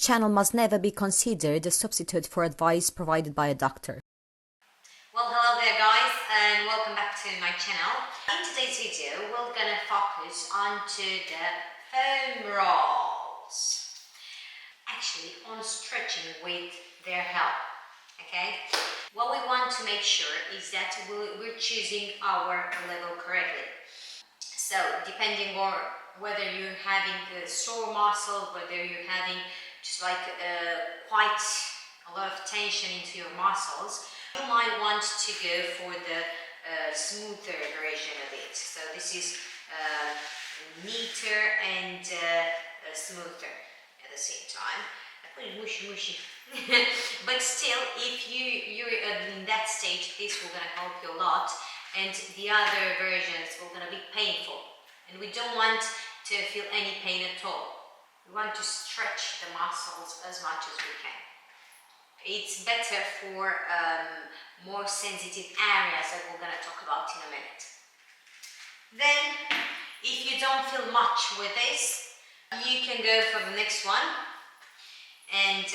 channel must never be considered a substitute for advice provided by a doctor. Well, hello there guys, and welcome back to my channel. In today's video, we're gonna focus onto the foam rolls. Actually, on stretching with their help, okay? What we want to make sure is that we're choosing our level correctly. So, depending on whether you're having a sore muscle, whether you're having just like quite a lot of tension into your muscles, you might want to go for the smoother version of it. So this is neater and smoother at the same time. I put it mushy. But still, if you're in that stage, this will gonna help you a lot, and the other versions will gonna be painful, and we don't want to feel any pain at all. We want to stretch the muscles as much as we can. It's better for more sensitive areas that we're gonna talk about in a minute. Then, if you don't feel much with this, you can go for the next one. And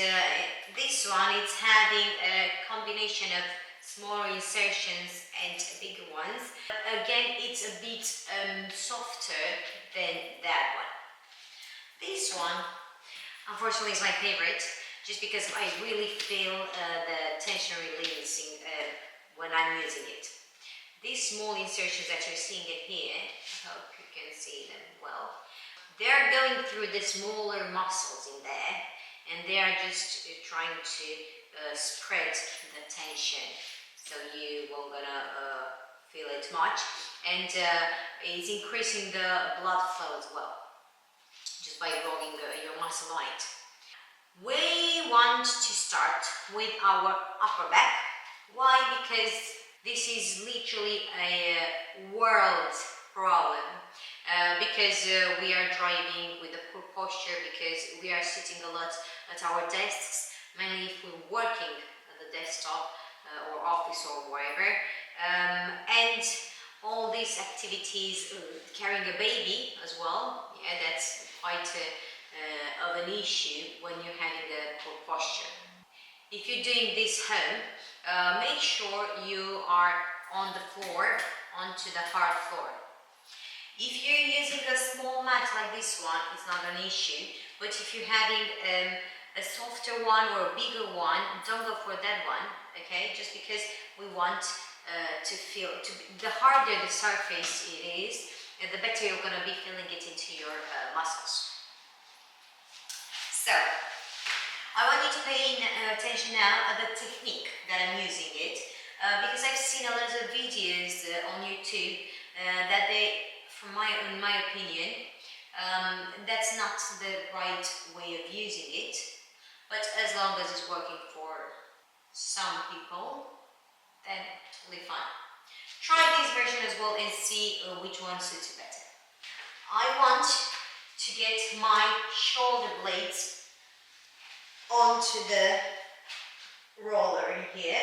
this one, it's having a combination of smaller insertions and bigger ones. But again, it's a bit softer than that one. This one, unfortunately, is my favorite, just because I really feel the tension releasing when I'm using it. These small insertions that you're seeing it here, I hope you can see them well, they're going through the smaller muscles in there, and they are just trying to spread the tension, so you won't gonna feel it much, and it's increasing the blood flow as well, just by rolling your muscle on it. We want to start with our upper back. Why? Because this is literally a world problem. Because we are driving with a poor posture, because we are sitting a lot at our desks, mainly if we're working at the desktop or office or wherever, and all these activities, carrying a baby as well, yeah, that's quite of an issue when you're having a poor posture. If you're doing this home, make sure you are on the floor, onto the hard floor. If you're using a small mat like this one, it's not an issue, but if you're having a softer one or a bigger one, don't go for that one, okay? Just because we want to feel, the harder the surface it is, the better you're going to be feeling it into your muscles. So, I want you to pay attention now at the technique that I'm using it, because I've seen a lot of videos on YouTube that they, in my opinion, that's not the right way of using it, but as long as it's working for some people, then totally fine. Try this version as well and see which one suits you better. I want to get my shoulder blades onto the roller in here,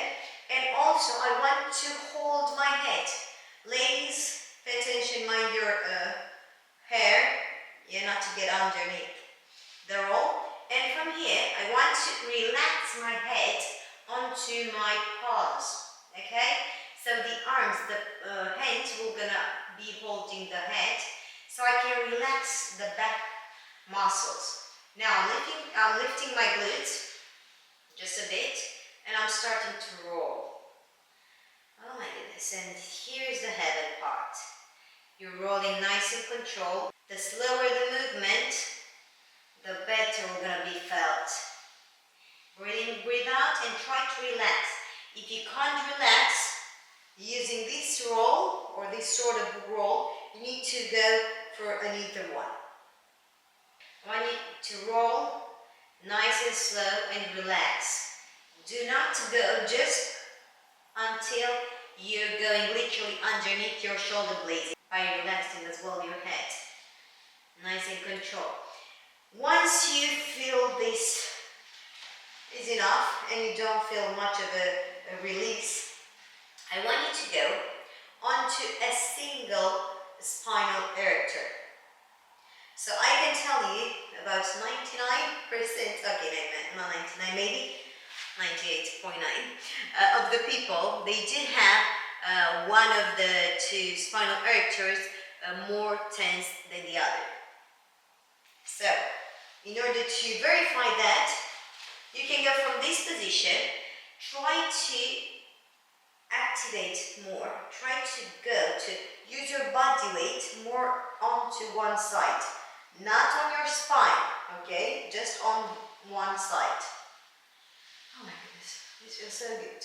and also I want to hold my head. Ladies, pay attention, mind your hair, yeah, not to get underneath the roll. And from here, I want to relax my head onto my palms, okay? So the arms, the hands will gonna be holding the head, so I can relax the back muscles. Now I'm lifting my glutes just a bit, and I'm starting to roll. Oh my goodness, and here's the heaven part. You're rolling nice and controlled. The slower the movement, the better we're gonna be felt. Breathe in, breathe out, and try to relax. If you can't relax using this roll or this sort of roll, you need to go for another one. I want you to roll nice and slow and relax. Do not go just until you're going literally underneath your shoulder blades by relaxing as well your head. Nice and controlled. Once you feel this is enough and you don't feel much of a release, I want you to go onto a single spinal erector. So I can tell you about 99%, okay, 99 maybe, 98.9 of the people, they do have one of the two spinal arteries more tense than the other. So, in order to verify that, you can go from this position, try to activate more, try to use your body weight more onto one side, not on your spine, okay, just on one side. Oh my goodness, this feels so good.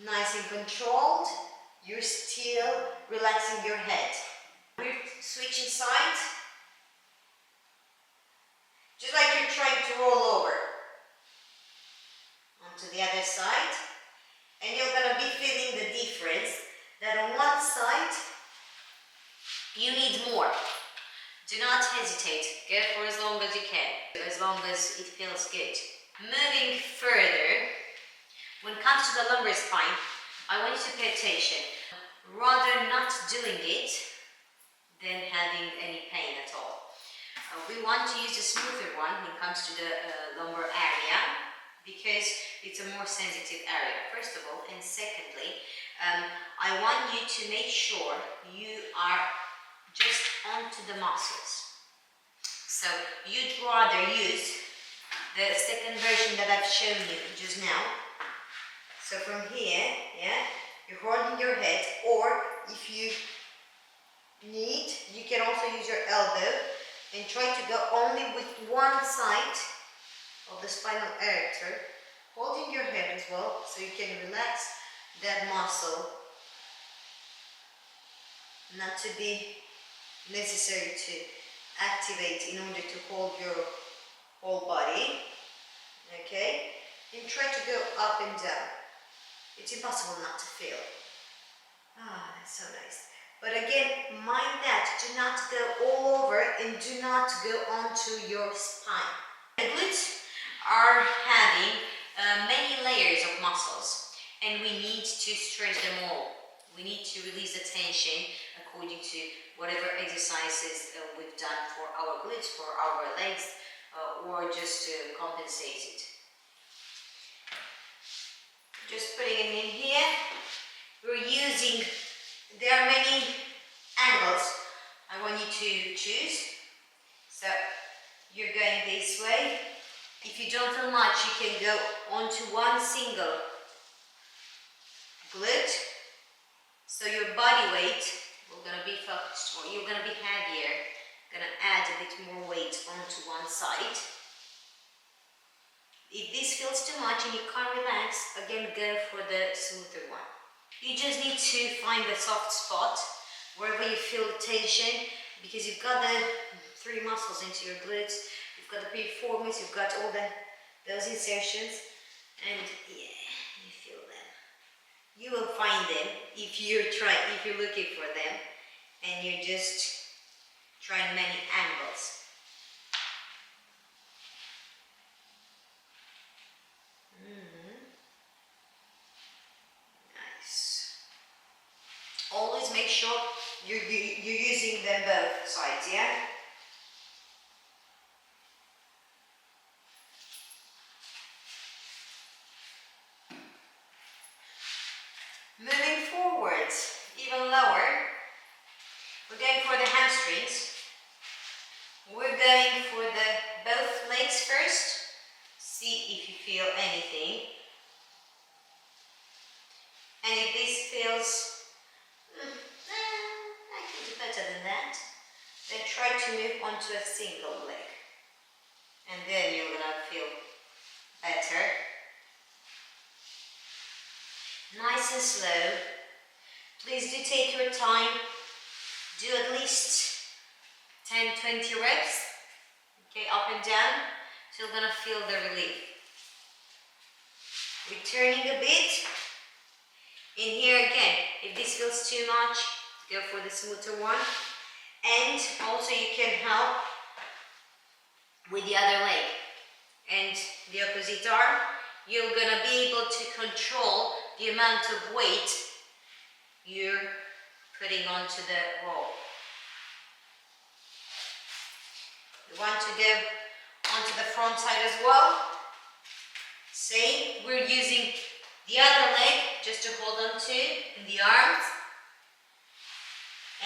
Nice and controlled, you're still relaxing your head. We're switching sides, just like you're trying to roll over onto the other side, and you're going to be feeling the difference that on one side you need more. Do not hesitate, go for as long as you can, as long as it feels good. Moving further, when it comes to the lumbar spine, I want you to pay attention. Rather not doing it than having any pain at all. We want to use a smoother one when it comes to the lumbar area, because it's a more sensitive area, first of all, and secondly, I want you to make sure you are just onto the muscles. So you'd rather use the second version that I've shown you just now. So from here, yeah, you're holding your head, or if you need, you can also use your elbow and try to go only with one side of the spinal artery, holding your head as well, so you can relax that muscle, not to be necessary to activate in order to hold your whole body, okay? And try to go up and down. It's impossible not to feel. Ah, that's so nice. But again, mind that, do not go all over and do not go onto your spine. The glutes are having many layers of muscles, and we need to stretch them all. We need to release the tension according to whatever exercises we've done for our glutes, for our legs, or just to compensate it. Just putting it in here. We're using, there are many angles I want you to choose. So you're going this way. If you don't feel much, you can go onto one single glute. So your body weight will gonna be focused, or you're gonna be heavier. Gonna add a bit more weight onto one side. If this feels too much and you can't relax, again go for the smoother one. You just need to find the soft spot wherever you feel tension, because you've got the three muscles into your glutes, you've got the piriformis, you've got all those insertions, and yeah, you feel them. You will find them if you're looking for them, and you're just trying many angles. Nice. Always make sure you're using them both sides, yeah? Moving forwards, even lower, we're going for the hamstrings. We're going for both legs first. See if you feel anything. And if this feels, I can do better than that, then try to move onto a single leg. And then you're gonna feel better. Nice and slow. Please do take your time. Do at least 10-20 reps. Okay, up and down. So you're gonna feel the relief. Returning a bit. In here again, if this feels too much, go for the smoother one. And also you can help with the other leg. And the opposite arm, you're gonna be able to control the amount of weight you're putting onto the roll. You want to go onto onto the front side as well. Same, we're using the other leg just to hold on to in the arms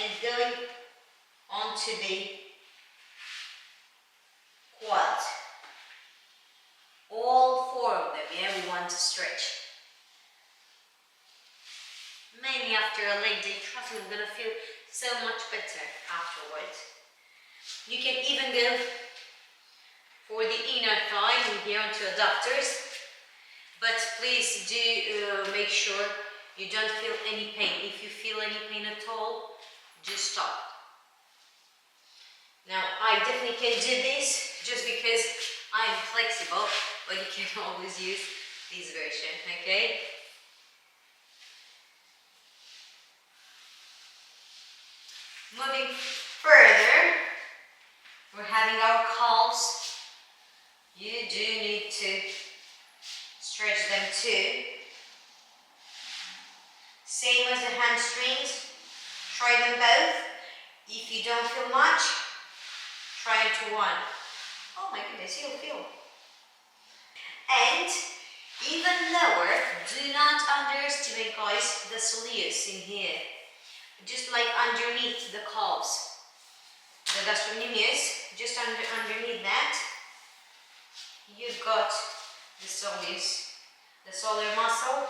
and going onto the quad. All four of them, yeah, we want to stretch. Mainly after a leg day, trust me, we're gonna feel so much better afterwards. You can even go for the inner thigh and here onto adductors, but please do make sure you don't feel any pain. If you feel any pain at all, just stop. Now, I definitely can do this just because I'm flexible, but you can always use this version, okay? Moving further, we're having our calves. You do need to stretch them too. Same as the hamstrings, try them both. If you don't feel much, try into one. Oh my goodness, you'll feel. And even lower, do not underestimate, guys, the soleus in here. Just like underneath the calves, the gastrocnemius, just underneath that, you've got the soleus, the solar muscle,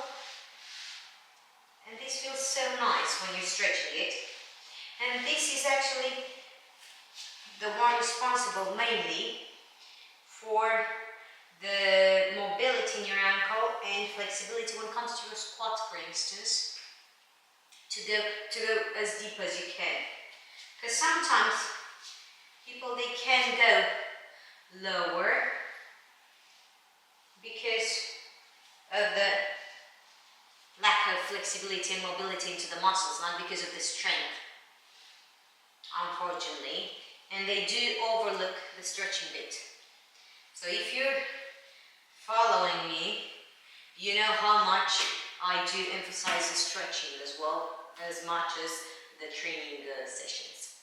and this feels so nice when you're stretching it. And this is actually the one responsible mainly for the mobility in your ankle and flexibility when it comes to your squat, for instance, to go as deep as you can. Because sometimes people, they can go lower because of the lack of flexibility and mobility into the muscles, not because of the strength, unfortunately. And they do overlook the stretching bit. So if you're following me, you know how much I do emphasize the stretching as well, as much as the training sessions.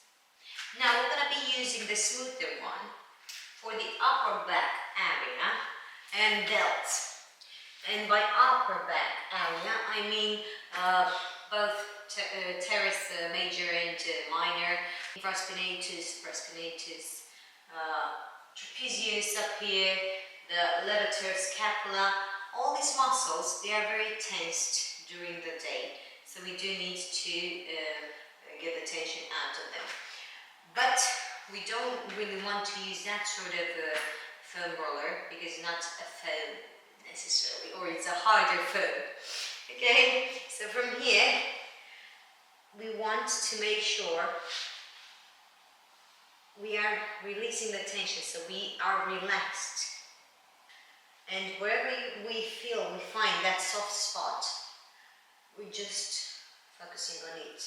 Now we're going to be using the smoother one for the upper back area and delts. And by upper back area, I mean both teres major and minor, infraspinatus, prospinatus, trapezius up here, the levator scapula. All these muscles, they are very tensed during the day, so we do need to get the tension out of them. But we don't really want to use that sort of foam roller because it's not a foam necessarily, or it's a harder foam. Okay, so from here we want to make sure we are releasing the tension, so we are relaxed. And wherever we find that soft spot, we're just focusing on it.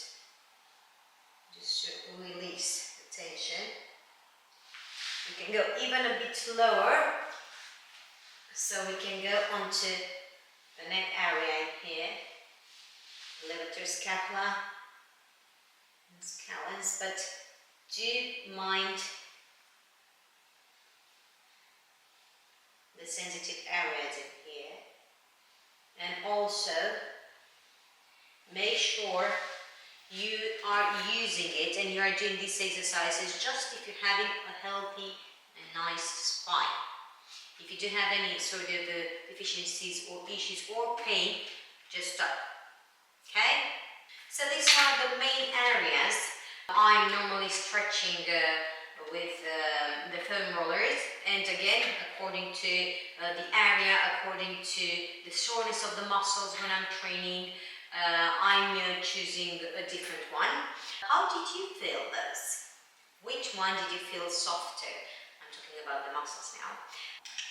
Just to release the tension. We can go even a bit lower, so we can go onto the neck area in here, levator scapula and scalens, but do mind the sensitive areas in here. And also make sure you are using it and you are doing these exercises just if you're having a healthy and nice spine. If you do have any sort of deficiencies or issues or pain, just stop. Okay? So these are the main areas I'm normally stretching with the foam rollers, and again, according to the area, according to the soreness of the muscles when I'm training, I'm choosing a different one. How did you feel those? Which one did you feel softer? I'm talking about the muscles now.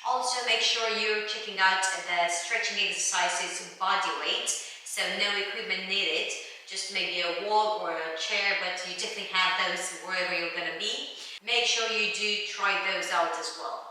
Also, make sure you're checking out the stretching exercises body weight, so no equipment needed, just maybe a wall or a chair, but you definitely have those wherever you're going to be. Make sure you do try those out as well.